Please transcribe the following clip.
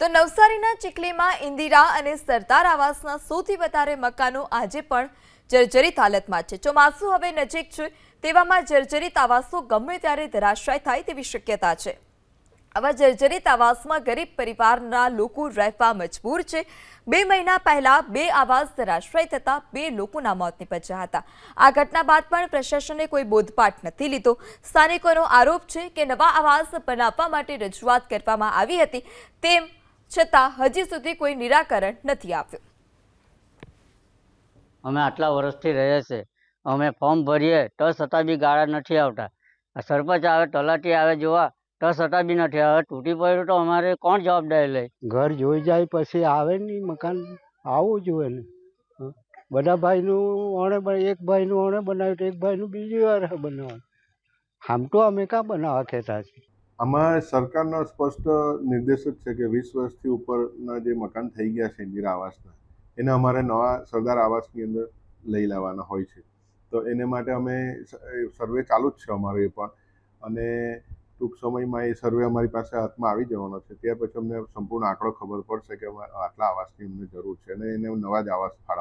તો નવસારીના ચીખલીમાં ઇન્દિરા અને સરદાર આવાસના સૌથી વધારે મકાનો આજે પણ જર્જરિત હાલતમાં છે। ચોમાસું હવે નજીક છે, તેવામાં જર્જરિત આવાસો ગમે ત્યારે ધરાશાય થાય તેવી શક્યતા છે। આવા જર્જરિત આવાસમાં ગરીબ પરિવારના લોકો રહેવા મજબૂર છે। 2 મહિના પહેલા 2 આવાસ ધરાશાયી થતા 2 લોકોના મોત નીપજ્યા હતા। આ ઘટના બાદ પણ પ્રશાસને કોઈ બોધપાઠ નથી લીધો। સ્થાનિકોનો આરોપ છે કે નવા આવાસ બનાવવા માટે રજૂઆત કરવામાં આવી હતી, તેમ છતાં હજી સુધી કોઈ નિરાકરણ નથી આવ્યું। અમે આટલા વર્ષથી રહીએ છીએ, અમે ફોર્મ ભરીએ તો છતાં બી ગાળા નથી આવતા। સરપંચ આવે, તલાટી આવે જોવા તો છતાં બી નથી। હવે તૂટી પડ્યું તો અમારે કોણ જવાબદારી લે? ઘર જોઈ જાય પછી આવે નહીં, મકાન આવવું જોઈએ ને। બધા ભાઈનું એક ભાઈનું ઓણે બનાવ્યું તો એક ભાઈનું બીજી વાર બનાવવાનું। આમ તો અમે કાં બનાવવા કહેતા છીએ? આમાં સરકારનો સ્પષ્ટ નિર્દેશ જ છે કે 20 વર્ષથી ઉપરના જે મકાન થઈ ગયા છે ઇન્દિરા આવાસના, એને અમારે નવા સરદાર આવાસની અંદર લઈ લેવાના હોય છે। તો એને માટે અમે સર્વે ચાલુ જ છે અમારો એ પણ, અને ટૂંક સમયમાં એ સર્વે અમારી પાસે હાથમાં આવી જવાનો છે। ત્યાર પછી અમને સંપૂર્ણ આંકડો ખબર પડશે કે આટલા આવાસની અમને જરૂર છે અને એને નવા જ આવાસ ફાળવવા।